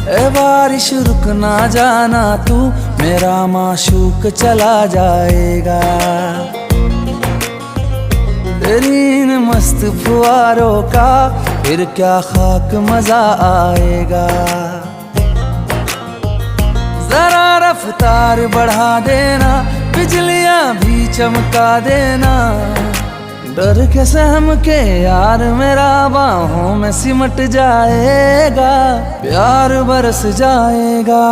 ए बारिश रुक ना जाना तू, मेरा माशूक चला जाएगा। तेरी इन मस्त फुआरों का फिर क्या खाक मजा आएगा। जरा रफ्तार बढ़ा देना, बिजलियां भी चमका देना। डर के सहम के यार मेरा बाहों में सिमट जाएगा, प्यार बरस जाएगा।